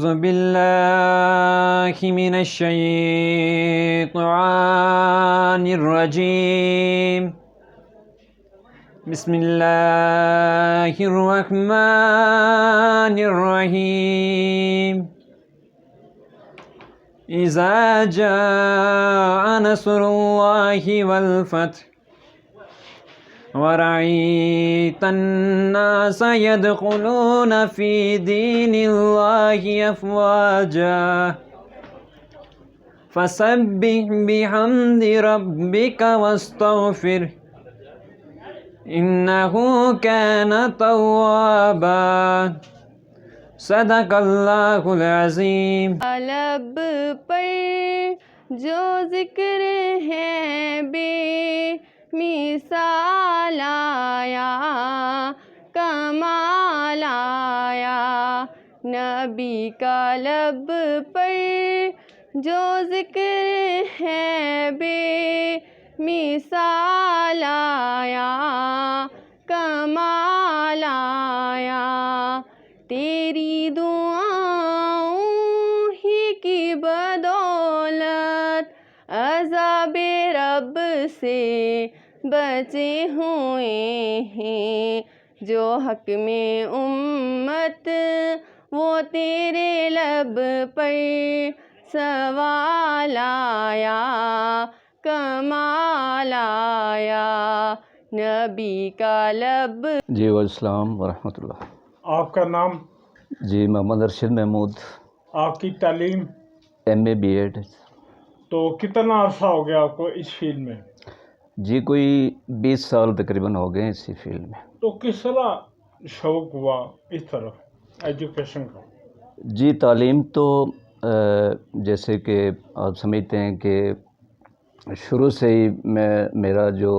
أعوذ بالله من الشيطان الرجيم بسم الله الرحمن الرحيم إذا جاء نصر الله والفتح ورأيت الناس يدخلون في دين الله أفواجا فسبح بحمد ربك واستغفره إنه كان توابا صدق اللہ العظیم۔ لب پر جو ذکر ہے بے مثال آیا، کمال آیا، نبی کا لب پر جو ذکر ہے بے مثال آیا، کمال آیا، تیری دعاؤں ہی کی بدولت عذاب رب سے بچے ہوئے ہیں، جو حق میں امت وہ تیرے لب پر سوال آیا، کمال آیا، نبی کا لب۔ جی والسلام ورحمۃ اللہ۔ آپ کا نام؟ جی محمد ارشد محمود۔ آپ کی تعلیم؟ MA BEd۔ تو کتنا عرصہ ہو گیا آپ کو اس فیلڈ میں؟ جی کوئی 20 سال تقریباً ہو گئے اسی فیلڈ میں۔ تو کس طرح شوق ہوا اس طرف ایجوکیشن کا؟ جی تعلیم تو جیسے کہ آپ سمجھتے ہیں کہ شروع سے ہی میرا جو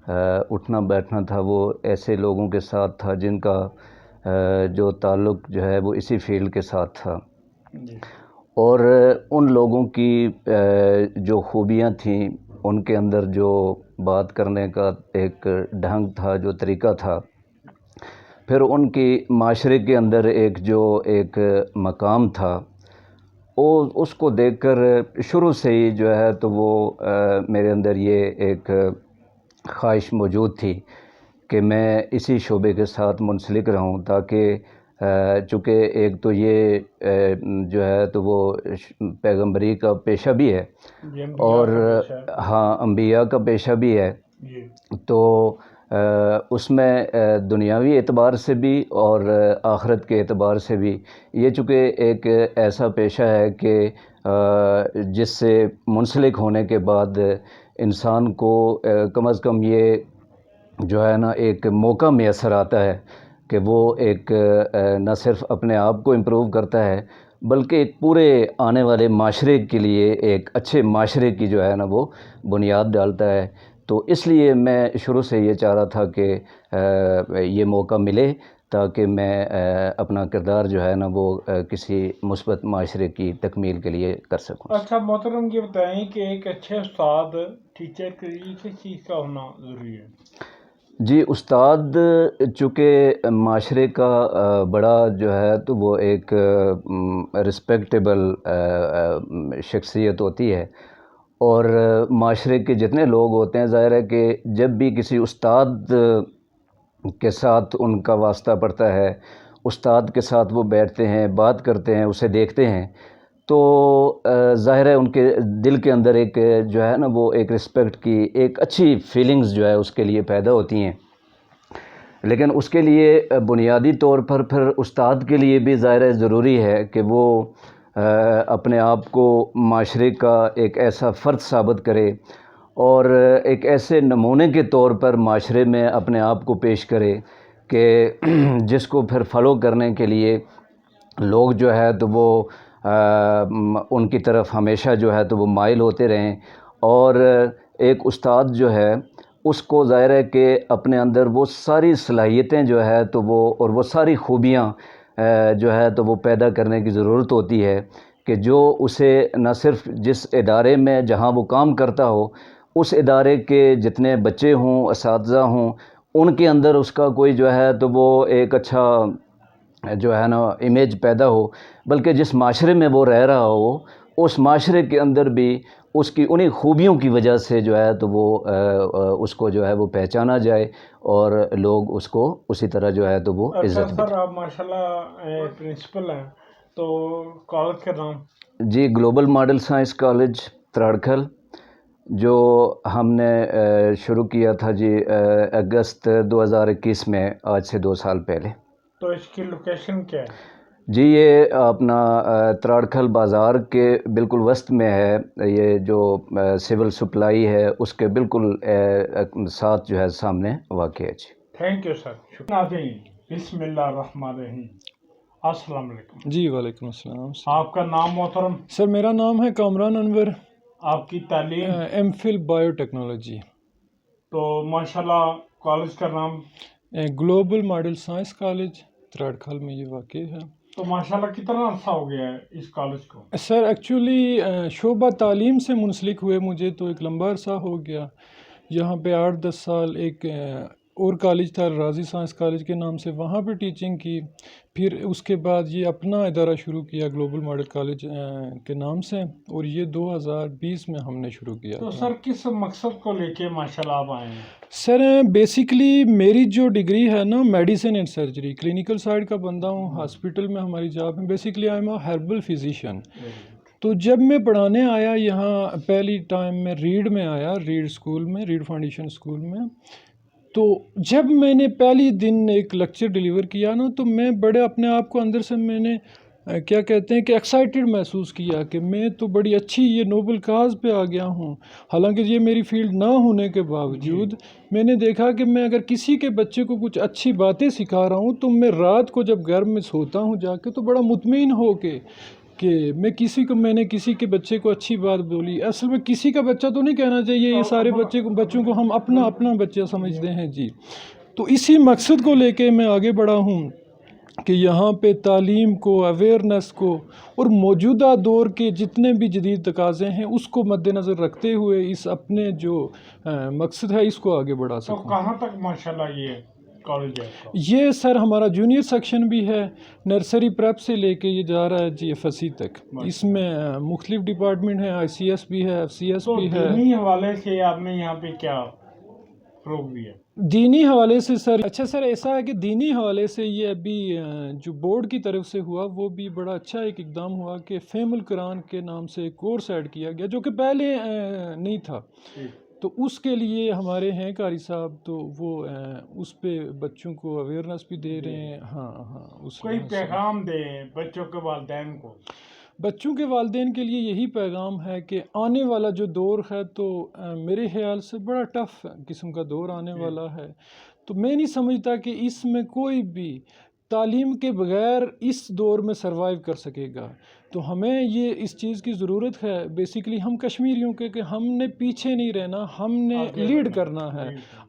اٹھنا بیٹھنا تھا وہ ایسے لوگوں کے ساتھ تھا جن کا جو تعلق جو ہے وہ اسی فیلڈ کے ساتھ تھا، اور ان لوگوں کی جو خوبیاں تھیں، ان کے اندر جو بات کرنے کا ایک ڈھنگ تھا، جو طریقہ تھا، پھر ان کی معاشرے کے اندر ایک مقام تھا، اور اس کو دیکھ کر شروع سے ہی جو ہے تو وہ میرے اندر یہ ایک خواہش موجود تھی کہ میں اسی شعبے کے ساتھ منسلک رہوں، تاکہ چونکہ ایک تو یہ جو ہے تو وہ پیغمبری کا پیشہ بھی ہے، اور ہاں انبیاء کا پیشہ بھی ہے، تو اس میں دنیاوی اعتبار سے بھی اور آخرت کے اعتبار سے بھی یہ چونکہ ایک ایسا پیشہ ہے کہ جس سے منسلک ہونے کے بعد انسان کو کم از کم یہ جو ہے نا ایک موقع میسر آتا ہے کہ وہ ایک نہ صرف اپنے آپ کو امپروو کرتا ہے بلکہ ایک پورے آنے والے معاشرے کے لیے ایک اچھے معاشرے کی جو ہے نا وہ بنیاد ڈالتا ہے۔ تو اس لیے میں شروع سے یہ چاہ رہا تھا کہ یہ موقع ملے تاکہ میں اپنا کردار جو ہے نا وہ کسی مثبت معاشرے کی تکمیل کے لیے کر سکوں۔ اچھا محترم، یہ بتائیں کہ ایک اچھے استاد ٹیچر کے لیے کس چیز کا ہونا ضروری ہے؟ جی استاد چونکہ معاشرے کا بڑا جو ہے تو وہ ایک رسپیکٹیبل شخصیت ہوتی ہے، اور معاشرے کے جتنے لوگ ہوتے ہیں ظاہر ہے کہ جب بھی کسی استاد کے ساتھ ان کا واسطہ پڑتا ہے، استاد کے ساتھ وہ بیٹھتے ہیں، بات کرتے ہیں، اسے دیکھتے ہیں، تو ظاہر ہے ان کے دل کے اندر ایک جو ہے نا وہ ایک رسپیکٹ کی ایک اچھی فیلنگز جو ہے اس کے لیے پیدا ہوتی ہیں۔ لیکن اس کے لیے بنیادی طور پر پھر استاد کے لیے بھی ظاہر ہے ضروری ہے کہ وہ اپنے آپ کو معاشرے کا ایک ایسا فرد ثابت کرے، اور ایک ایسے نمونے کے طور پر معاشرے میں اپنے آپ کو پیش کرے کہ جس کو پھر فالو کرنے کے لیے لوگ جو ہے تو وہ ان کی طرف ہمیشہ جو ہے تو وہ مائل ہوتے رہیں، اور ایک استاد جو ہے اس کو ظاہر ہے کہ اپنے اندر وہ ساری صلاحیتیں جو ہے تو وہ اور وہ ساری خوبیاں جو ہے تو وہ پیدا کرنے کی ضرورت ہوتی ہے کہ جو اسے نہ صرف جس ادارے میں جہاں وہ کام کرتا ہو اس ادارے کے جتنے بچے ہوں، اساتذہ ہوں، ان کے اندر اس کا کوئی جو ہے تو وہ ایک اچھا جو ہے نا امیج پیدا ہو، بلکہ جس معاشرے میں وہ رہ رہا ہو اس معاشرے کے اندر بھی اس کی انہی خوبیوں کی وجہ سے جو ہے تو وہ اس کو جو ہے وہ پہچانا جائے اور لوگ اس کو اسی طرح جو ہے تو وہ اچھا عزت سر، آپ ماشاء اللہ پرنسپل ہیں، تو کالج کا نام؟ جی global model science college Tararkhal, جو ہم نے شروع کیا تھا جی اگست 2021 میں، آج سے 2 سال پہلے۔ تو اس کی لوکیشن کیا ہے؟ جی یہ اپنا تراڑکھل بازار کے بالکل وسط میں ہے، یہ جو سول سپلائی ہے اس کے بالکل ساتھ جو ہے سامنے واقع ہے جی۔ تھینک یو سر، شکریہ۔ بسم اللہ الرحمن الرحیم۔ السلام علیکم جی وعلیکم السلام۔ آپ کا نام محترم؟ سر میرا نام ہے کامران انور، آپ کی تعلیم؟ M Phil biotechnology. تو ماشاءاللہ کالج کا نام؟ Global model science college Trarkhal میں یہ واقع ہے۔ تو ماشاءاللہ کتنا عرصہ ہو گیا ہے اس کالج کو؟ سر ایکچولی شعبہ تعلیم سے منسلک ہوئے مجھے تو ایک لمبا عرصہ ہو گیا، یہاں پہ 8-10 سال ایک اور کالج تھا راضی سائنس کالج کے نام سے، وہاں پہ ٹیچنگ کی، پھر اس کے بعد یہ اپنا ادارہ شروع کیا گلوبل ماڈل کالج کے نام سے، اور یہ 2020 میں ہم نے شروع کیا تو تھا۔ سر کس مقصد کو لے کے ماشاءاللہ آپ آئے ہیں؟ سر بیسیکلی میری جو ڈگری ہے نا medicine and surgery, clinical side کا بندہ ہوں، ہاسپٹل میں ہماری جاب ہے، basically I am a herbal physician. تو جب میں پڑھانے آیا یہاں پہلی ٹائم میں ریڈ میں آیا، ریڈ اسکول میں، ریڈ فاؤنڈیشن اسکول میں، تو جب میں نے پہلی دن ایک لیکچر ڈیلیور کیا نا تو میں بڑے اپنے آپ کو اندر سے میں نے کیا کہتے ہیں کہ ایکسائٹیڈ محسوس کیا کہ میں تو بڑی اچھی یہ نوبل کاز پہ آ گیا ہوں، حالانکہ یہ میری فیلڈ نہ ہونے کے باوجود میں نے دیکھا کہ میں اگر کسی کے بچے کو کچھ اچھی باتیں سکھا رہا ہوں تو میں رات کو جب گھر میں سوتا ہوں جا کے تو بڑا مطمئن ہو کے کہ میں نے کسی کے بچے کو اچھی بات بولی۔ اصل میں کسی کا بچہ تو نہیں کہنا چاہیے، یہ سارے بچوں کو ہم اپنا بچہ سمجھتے ہیں جی۔ تو اسی مقصد کو لے کے میں آگے بڑھا ہوں کہ یہاں پہ تعلیم کو، اویئرنیس کو، اور موجودہ دور کے جتنے بھی جدید تقاضے ہیں اس کو مد نظر رکھتے ہوئے اس اپنے جو مقصد ہے اس کو آگے بڑھا تو سکوں۔ کہاں تک ماشاءاللہ یہ کالج ہے؟ یہ سر ہمارا جونیئر سیکشن بھی ہے، نرسری پریپ سے لے کے یہ جا رہا ہے جی ایف ایس سی تک، اس میں مختلف ڈپارٹمنٹ ہیں، آئی سی ایس بھی ہے، ایف سی ایس بھی ہے۔ دینی حوالے سے آپ نے یہاں پہ کیا فروغ دیا؟ دینی حوالے سے سر اچھا سر ایسا ہے کہ دینی حوالے سے یہ ابھی جو بورڈ کی طرف سے ہوا وہ بھی بڑا اچھا ایک اقدام ہوا کہ فہم القرآن کے نام سے ایک کورس ایڈ کیا گیا جو کہ پہلے نہیں تھا، تو اس کے لیے ہمارے ہیں قاری صاحب، تو وہ اس پہ بچوں کو اویئرنیس بھی دے رہے ہیں۔ ہاں اس کوئی پیغام دیں بچوں کے والدین کو؟ بچوں کے والدین کے لیے یہی پیغام ہے کہ آنے والا جو دور ہے تو میرے خیال سے بڑا ٹف قسم کا دور آنے والا ہے، تو میں نہیں سمجھتا کہ اس میں کوئی بھی تعلیم کے بغیر اس دور میں سروائیو کر سکے گا، تو ہمیں یہ اس چیز کی ضرورت ہے بیسیکلی ہم کشمیریوں کے کہ ہم نے پیچھے نہیں رہنا، ہم نے لیڈ کرنا ہے،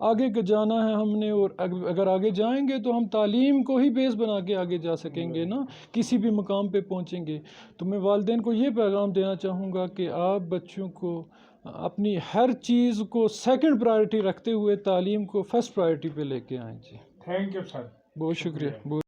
آگے جانا ہے ہم نے، اور اگر آگے جائیں گے تو ہم تعلیم کو ہی بیس بنا کے آگے جا سکیں گے نا، کسی بھی مقام پہ پہنچیں گے۔ تو میں والدین کو یہ پیغام دینا چاہوں گا کہ آپ بچوں کو اپنی ہر چیز کو سیکنڈ پرائرٹی رکھتے ہوئے تعلیم کو فرسٹ پرائرٹی پہ لے کے آئیں جی۔ تھینک یو سر، بہت شکریہ۔